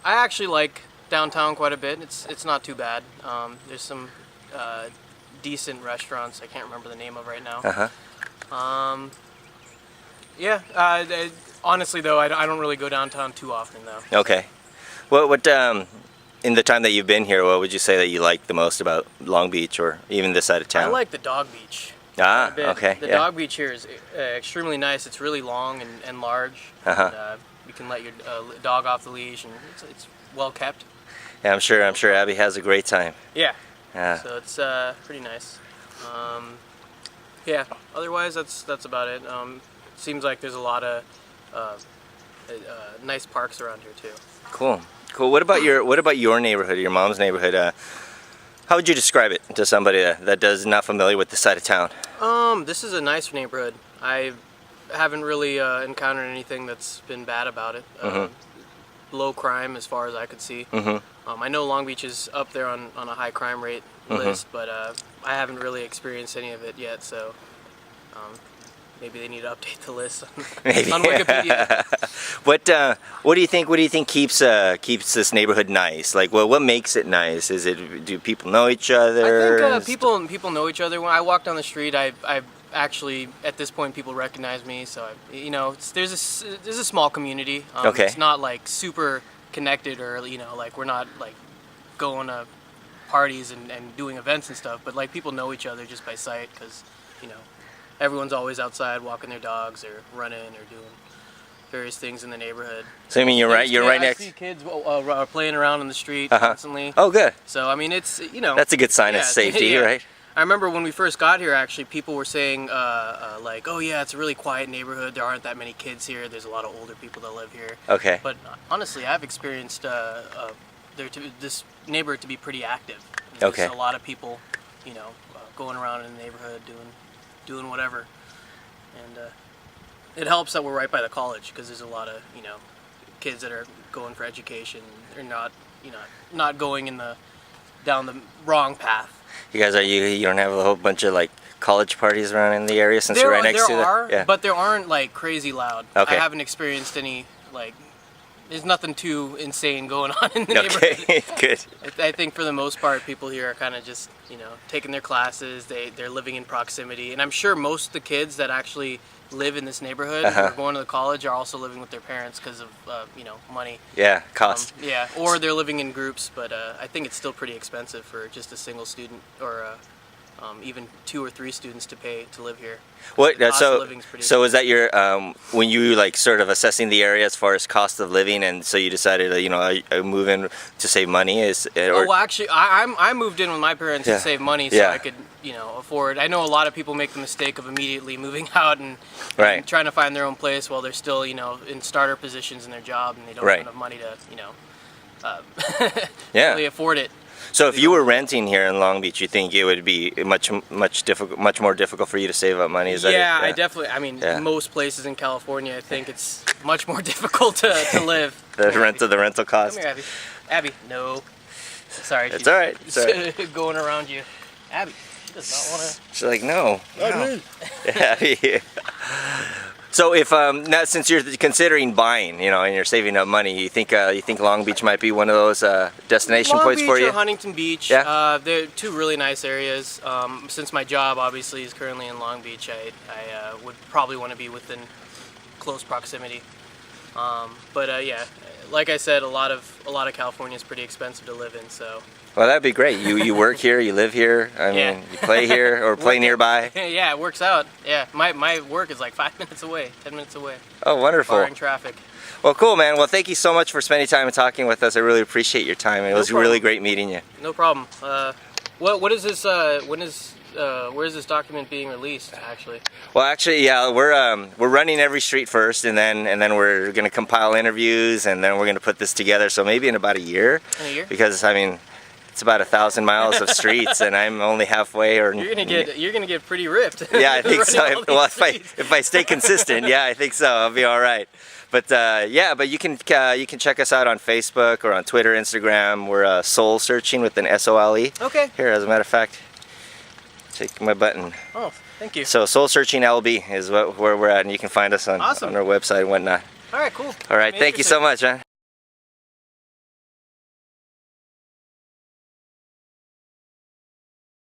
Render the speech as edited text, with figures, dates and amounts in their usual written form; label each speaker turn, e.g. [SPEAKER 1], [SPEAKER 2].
[SPEAKER 1] I actually like downtown quite a bit. It's not too bad. There's some decent restaurants I can't remember the name of right now. Yeah. Honestly though, I don't really go downtown too often though.
[SPEAKER 2] Okay. What in the time that you've been here, what would you say that you like the most about Long Beach or even this side of town?
[SPEAKER 1] I like the dog beach.
[SPEAKER 2] Ah, okay.
[SPEAKER 1] The dog beach here is extremely nice. It's really long and large. And, you can let your dog off the leash, and it's well kept.
[SPEAKER 2] Yeah, I'm sure Abby has a great time.
[SPEAKER 1] Yeah.
[SPEAKER 2] Yeah.
[SPEAKER 1] So it's pretty nice. Yeah. Otherwise, that's about it. Seems like there's a lot of nice parks around here too.
[SPEAKER 2] Cool. What about your neighborhood, your mom's neighborhood? How would you describe it to somebody that is not familiar with this side of town?
[SPEAKER 1] This is a nice neighborhood. I haven't really encountered anything that's been bad about it. Low crime as far as I could see. I know Long Beach is up there on a high crime rate list, but I haven't really experienced any of it yet, so maybe they need to update the list on Wikipedia.
[SPEAKER 2] What do you think keeps this neighborhood nice? Like, what makes it nice? Do people know each other?
[SPEAKER 1] I think people know each other. When I walk down the street, I actually, at this point, people recognize me. So there's a small community.
[SPEAKER 2] Okay.
[SPEAKER 1] It's not like super connected, or like we're not like going to parties and doing events and stuff. But like people know each other just by sight, because everyone's always outside walking their dogs or running or doing various things in the neighborhood.
[SPEAKER 2] So I mean, you're right next.
[SPEAKER 1] I see kids playing around on the street constantly.
[SPEAKER 2] Oh, good.
[SPEAKER 1] So I mean, it's
[SPEAKER 2] that's a good sign of safety, right?
[SPEAKER 1] I remember when we first got here, actually, people were saying like, "Oh yeah, it's a really quiet neighborhood. There aren't that many kids here. There's a lot of older people that live here."
[SPEAKER 2] Okay.
[SPEAKER 1] But honestly, I've experienced this neighborhood to be pretty active.
[SPEAKER 2] Okay.
[SPEAKER 1] There's a lot of people, going around in the neighborhood doing whatever, and it helps that we're right by the college, because there's a lot of kids that are going for education. They're not going down the wrong path.
[SPEAKER 2] You guys you don't have a whole bunch of like college parties around in the area, since you're right next to
[SPEAKER 1] it? There are, but there aren't like crazy loud.
[SPEAKER 2] Okay.
[SPEAKER 1] I haven't experienced any there's nothing too insane going on in the neighborhood.
[SPEAKER 2] Okay, good.
[SPEAKER 1] I think for the most part, people here are kind of just, taking their classes. They're living in proximity, and I'm sure most of the kids that actually live in this neighborhood or going to the college are also living with their parents because of money.
[SPEAKER 2] Yeah, cost.
[SPEAKER 1] Yeah, or they're living in groups, but I think it's still pretty expensive for just a single student or even 2 or 3 students to pay to live here.
[SPEAKER 2] What?
[SPEAKER 1] So
[SPEAKER 2] is that your when you like sort of assessing the area as far as cost of living, and so you decided I move in to save money?
[SPEAKER 1] Well, actually, I moved in with my parents to save money so I could afford. I know a lot of people make the mistake of immediately moving out and trying to find their own place while they're still in starter positions in their job, and they don't have enough money to really afford it.
[SPEAKER 2] So if you were renting here in Long Beach, you think it would be much more difficult for you to save up money? Is that it?
[SPEAKER 1] Yeah, I definitely. I mean, most places in California, I think it's much more difficult to live.
[SPEAKER 2] The rental cost.
[SPEAKER 1] Come here, Abby. Abby, no. Sorry.
[SPEAKER 2] It's all right. It's all right.
[SPEAKER 1] Going around you. Abby, she does not want to.
[SPEAKER 2] She's like, no. Abby. So if now since you're considering buying, and you're saving up money, you think Long Beach might be one of those destination points for you?
[SPEAKER 1] Long Beach or Huntington Beach. Yeah. They're 2 really nice areas. Since my job obviously is currently in Long Beach, I would probably want to be within close proximity. But yeah, like I said, a lot of California is pretty expensive to live in. So.
[SPEAKER 2] Well, that'd be great. You work here, you live here. I mean, you play here or play nearby.
[SPEAKER 1] Yeah, it works out. Yeah, my work is like 5 minutes away, 10 minutes away.
[SPEAKER 2] Oh, wonderful.
[SPEAKER 1] Barring traffic.
[SPEAKER 2] Well, cool, man. Well, thank you so much for spending time and talking with us. I really appreciate your time. It was really great meeting you.
[SPEAKER 1] No problem. What is this? Where is this document being released? Actually.
[SPEAKER 2] Well, actually, yeah, we're running every street first, and then we're gonna compile interviews, and then we're gonna put this together. So maybe in about a year.
[SPEAKER 1] In a year?
[SPEAKER 2] Because I mean, it's about 1,000 miles of streets, and I'm only halfway. Or
[SPEAKER 1] you're gonna get pretty ripped.
[SPEAKER 2] Yeah, I think so. If I stay consistent, yeah, I think so. I'll be all right. But yeah, but you can check us out on Facebook or on Twitter, Instagram. We're Soul Searching with an SOLE.
[SPEAKER 1] Okay.
[SPEAKER 2] Here, as a matter of fact, take my button.
[SPEAKER 1] Oh, thank you.
[SPEAKER 2] So Soul Searching LB is where we're at, and you can find us on our website and whatnot.
[SPEAKER 1] All right, cool.
[SPEAKER 2] All right, thank you so much, man.